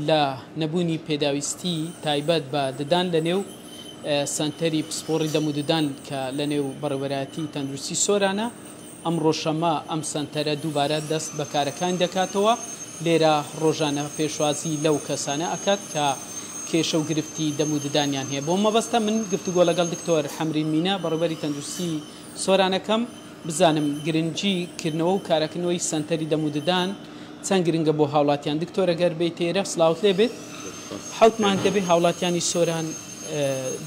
لە نەبوونی پێداویستی تایبەت بە ددان لە نێو سنتەری پسپۆڕی دەموددان کە لە نێو بەڕێوەبەرایەتی تەندروستی سۆرانە ئەم ڕۆژەمە ئەم سنتەرە دووبارە دەست بە کارەکان دەکاتەوە لێرە ڕۆژانە پێشوازی لەو کەسانە ئەکات کە کێشە و گرفتی دەموددانیان هەیە بۆ مەبەستە من گفتوگۆ لەگەڵ دکتۆر حەمرین مینە بەڕێوەبەری تەندروستی سۆرانەکەم بزانم گرنگی کردنەوە و کارەکردنەوەی سنتەری دەموددان چەند گرنگە بۆ هاوڵاتیان دکتۆرە گەر بێت تێرە سلااوت لێ بێت حوت مانگ دەبێت هاوڵاتیانی سۆران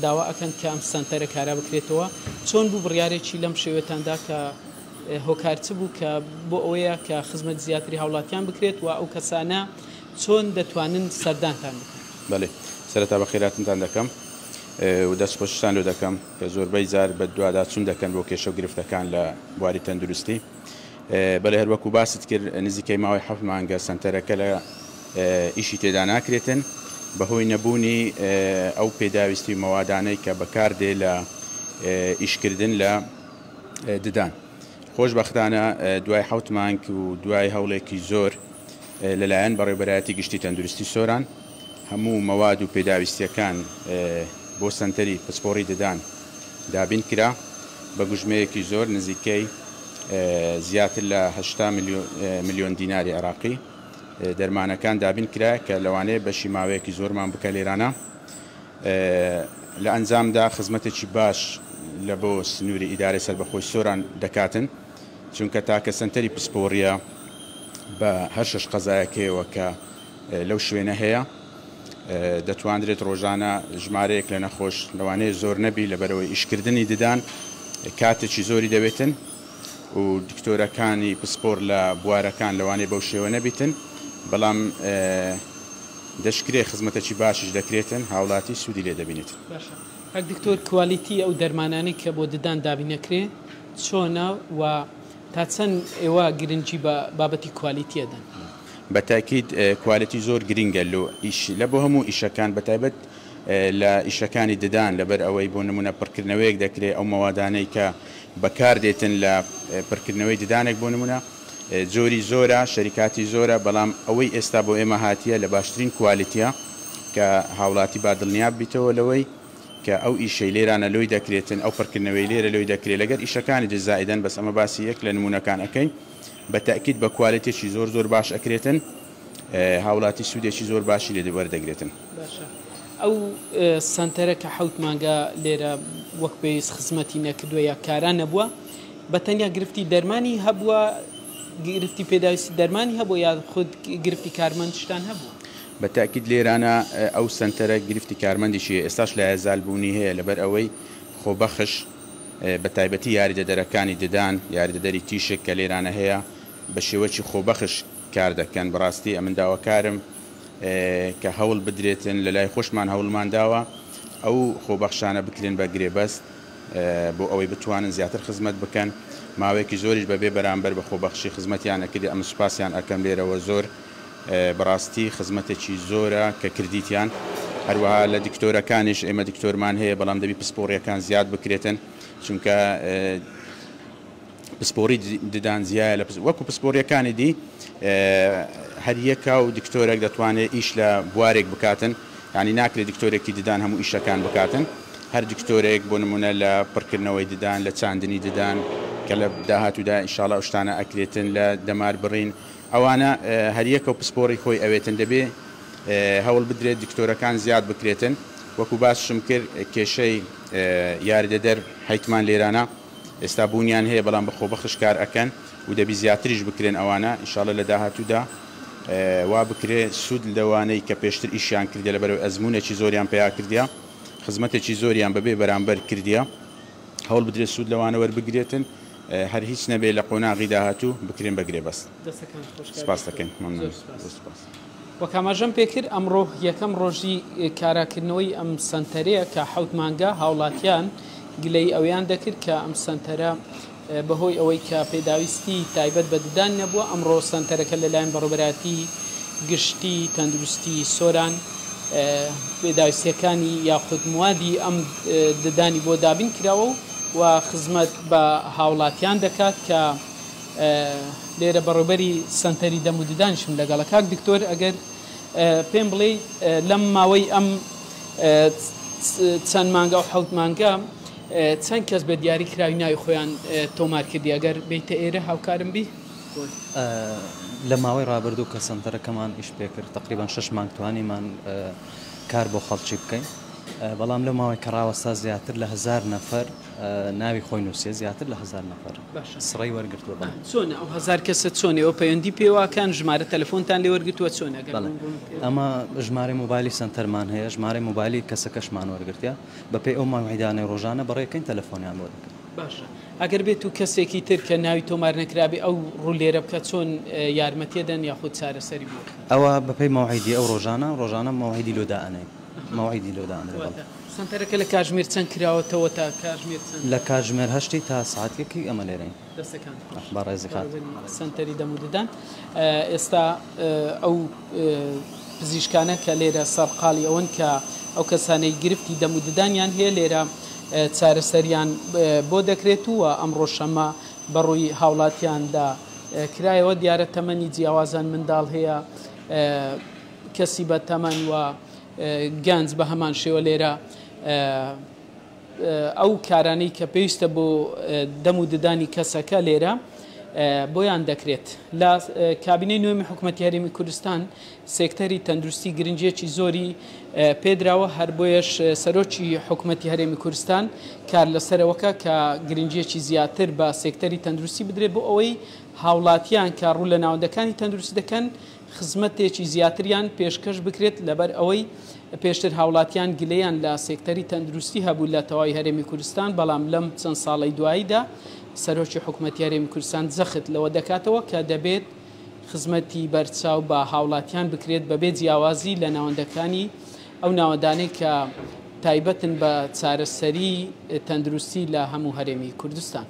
داوا ئەکەن کە ئەم سنتەرە کارا بکرێتەوە چۆن بوو بڕیارێکی لەم شێوێتاندا کە هۆکارچ بوو کە بۆ ئەوەیە کە خزمەت زیاتری هاوڵاتیان بکرێت و ئەو کەسانە چۆن دەتوانن سەردانتان بکەن. بەڵێ سەرەتا بە خێراتتان دەکەم و دەستخۆشتان لێ دەکەم کە زۆربەی جار بە دوواداچوون دەکەن بۆ کێشە و گرفتەکان لە بواری تەندروستی. بەڵێ هەروەکو باست کرد نزیکەی ماوەی 7 مانگە سنتەرەکە لە ئیشی تێدا ناکرێتن بەهۆی نەبوونی ئەو پێداویستی مەوادانەی کە بەکاردێ لە ئیشکردن لە ددان. خۆشبەختانە دوای 7 مانگ و دوای هەوڵێکی زۆر لەلایەن بەڕێوەبەرایەتی گشتی تەندروستی سۆران هەموو مەواد و پێداویستیەکان بۆ سنتەری پسپۆڕی ددان دابین کرا بە گوژمەیەکی زۆر نزیکەی زیاتر لە 80 ملیۆن دیناری عراقی دەرمانەکان دابین کرا کە لەوانەیە بەشی ماوەیەکی زۆرمان بکە لێرانە لە ئەنجامدا خزمەتێکی باش لە بۆ سنووری ئیدارەی سەربەخۆی سۆران دەکاتن چونکە تاکە سنتەری پسپۆڕیە بە هەر شەش قەزایەکەیەوە کە لەو شوێنە هەیە دەتوانرێت ڕۆژانە ژمارەیەک لە نەخۆش لەوانەیە زۆر نەبی لەبەرەوەی ئیشکردنی ددان کاتێکی زۆری دەوێتن و دکتۆرەکانی پسپۆر لە بوارەکان لەوانەیە بەو شێوە نەبیتن بەڵام دەشکرێ خزمەتێکی باشش دەکرێتن هاوڵاتی سوودی لێ دەبینێت. هەک دکتۆر کوالیتی ئەو دەرمانانی کە بۆ ددان دابینەکرێ چۆنە و تا چەند ئێوە گرنگی بە بابەتی کوالیتیەدەن؟ بەتاکید کوالیتی زۆر گرنگە لە بۆ هەموو ئیشەکان بەتایبەت لە ئیشەکانی ددان لەبەر ئەوەی بۆ نمونە پڕکردنەوەیەک دەکرێت ئەو مەوادانەی کە بەکاردێتن لە پڕکردنەوەی ددانێک بۆ نمونە جۆری زۆرە شەریکاتی زۆرە بەڵام ئەوەی ئێستا بۆ ئێمە هاتیە لە باشترین کوالیتیە کە هاوڵاتی با دڵنیا بیتەوە لەوەی کە ئەو ئیشەی لێرانە لۆی دەکرێتن ئەو پڕکردنەوەی لێرە لۆی دەکرێت لەگەر ئیشەکانی جزائیدەن بەس ئەمە باسی یەک لە نمونونەکان ئەەکەین بە تاکید بە کوالیتێکی زۆر زۆر باش ئەکرێتن هاوڵاتی سوودێکی زۆر باشی لێ وەردەگرێتن. ئەو سنتەرە کە حوت مانگە لێرە وەک پێویست خزمەتی نەکردووە یا کاران نەبووە بەتەنیا گرفتی دەرمانی هەبووە گرفتی پێداویستی دەرمانی هەبوو یا خود گرفتی کارمەندشتان هەبوو؟ بەتاکید لێرانە ئەو سنتەرە گرفتی کارمەندیشی ئێستاش لە هەزالبوونی هەیە لەبەر ئەوەی خۆبەخش بە تایبەتی یاریدەدەرەکانی ددان یاریدەدەری تیشک کە لێرانە هەیە بە شێوەی خۆبەخش کار دەکەن بەڕاستی ئەمن داواکارم کە هەوڵ بدرێتن لە لای خۆشمان هەوڵمان داوە ئەو خۆبەخشانە بکرێن بە گرێبەست بۆ ئەوەی بتوانن زیاتر خزمەت بکەن ماوەیەکی زۆریش بەبێ بەرامبەر بە خۆبەخشی خزمەتیان نەکردی ئەم سوپاسیان ئەەکەم لێرەوە زۆر بەڕاستی خزمەتێکی زۆرە کە کردیتیان هەروەها لە دکتۆرەکانیش ئێمە دکتۆرمان هەیە بەڵام دەبی پسپۆڕیەکان زیاد بکرێتن چونکە پسپۆڕی ددان زیایە لە وەکو پسپۆڕیەکانی دی هەر یەکە و دکتۆرێک دەتوانێت ئیش لە بوارێک بکاتن ینی ناکرێت دکتۆرێکی ددان هەموو ئیشەکان بکاتن هەر دکتۆرێک بۆ نمونە لە پڕکردنەوەی ددان لە چاندنی ددان کە لە داهاتوودا ئینشاڵڵا شتانە ئەکرێتن لە دەمار بڕین ئەوانە هەر یەکە و پسپۆڕی خۆی ئەوێتن دەبێ هەوڵ بدرێت دکتۆرەکان زیاد بکرێتن وەکو باششم کرد کێشەی یاریدەدەر حیتمان لێرانە ئێستا بوونیان هەیە بەڵام بە خۆبەخش کار ئەکەن و دەبی زیاتریش بکرێن ئەوانە ئینشاڵڵا لە داهاتوودا وا بکرێ سوود لەوانەی کە پێشتر ئیشیان کردێ لەبەرەوەی ئەزمونێکی زۆریان پێیا کردیا خزمەتێکی زۆریان بەبێ بەرامبەر کردیا هەوڵ بدرێت سوود لەوانە وەربگرێتن هەر هیچ نەبێ لە قۆناغی داهاتوو بکرێن بەگرێ بەست. سپاس دەکەین. وە کاماژەم پێکرد ئەمڕۆ یەکەم ڕۆژی کاراکردنەوەی ئەم سنتەرەیە کە حوت مانگە هاوڵاتیان گلەی ئەویان دەکرد کە ئەم سنتەرە بەهۆی ئەوەی کە پێداویستی تایبەت بە ددان نەبووە ئەمڕۆ سنتەرەکە لەلایەن بەڕێوەبەرایەتی گشتی تەندروستی سۆران پێداویستیەکانی یاخود موادی ئەم ددانی بۆ دابین کراوە و خزمەت بە هاوڵاتیان دەکات کە لێرە بەڕێوەبەری سنتەری دەموددانشم لەگەڵە کاک دکتۆر ئەگەر پێم بڵێ لەم ماوەی ئەم چەند مانگە و حەوت مانگە چەند کەس بە دیاری کراوی ناوی خۆیان تۆمار کردی ئەگەر بیتە ئێرە هاوکارم بی لە ماوەی ڕابردوو کە سنتەرەکەمان ئیش پێکرد تقریبان 6 مانگ توانیمان کار بۆ خەڵکی بکەین بەڵام لە ماوەی کەڕاوەستا زیاتر لە 1000 نەفەر ناوی خۆی نووسێ زیاتر لە 1000 نەفەر سڕی وەرگرتووە چۆن ئەو 1000 کەسە چۆنێ ئەو پەیوەندی پێواکان ژمارە تەلەفۆنتان لێ وەرگرتووە چۆنە ئەمە ژمارە موبایلی سنتەرمان هەیە ژمارە موبایلی کەسەکەشمان وەرگرتیا بەپێی ئەو ماوەیدانەی ڕۆژانە بەڕێکەین تەلەفۆنیان بۆ دەکەن باشە ئەگەر بێت و کەسێکی تر کە ناوی تۆمار نەکرابێ ئەو ڕوولێرە بکە چۆن یارمەتێدەن یاخود چارەسەری بوو ئەوە بەپێی ماوەیدی ئەو ڕۆژانە ماوەیدی لۆدانەی ماوەیدی لۆدانێ سنتەرەکە لە کاتژمێر چەند کراوەتەوە تا کاتژمێر لە کاتژمێر 8 تا ساعتێکی ئەمە لێرەین دەستەکان بەڕێزی خات سنتەری دەموددان ئێستا ئەو پزیشکانە کە لێرە سەرقاڵی ئەوەن کە ئەو کەسانەی گرفتی دەموددانیان هەیە لێرە چارەسەریان بۆ دەکرێت وە ئەمڕۆ شەمە بەڕووی هاوڵاتیاندا کرایەوە دیارە تەمەنی جیاوازان منداڵ هەیە کەسی بە تەمەن وە گەنج بە هەمان شێوە لێرە ئەو کارانەی کە پێویستە بۆ دەموددانی کەسەکە لێرە بۆیان دەکرێت لە کابینەی نوێمی حکوومەتی هەرێمی کوردستان سێکتەری تەندروستی گرنگیەکی زۆری پێدراوە هەر بۆیەش سەرۆکی حکوومەتی هەرێمی کوردستان کار لەسەرەوەکە کە گرنگیەکی زیاتر بە سێکتەری تەندروستی بدرێت بۆ ئەوەی هاوڵاتیان کە ڕوو لە ناوەندەکانی تەندروستی دەکەن خزمەتێکی زیاتریان پێشکەش بکرێت لەبەر ئەوەی پێشتر هاوڵاتیان گلەیان لە سێکتەری تەندروستی هەبوو لە تەواوی هەرێمی کوردستان بەڵام لەم چەند ساڵی دواییدا سەرۆکی حکوومەتی هەرێمی کوردستان جەخت لەوە دەکاتەوە کە دەبێت خزمەتی بەرچاو بە هاوڵاتیان بکرێت بەبێ جیاوازی لە ناوەندەکانی ئەو ناوەدانەی کە تایبەتن بە چارەسەری تەندروستی لە هەموو هەرێمی کوردستان.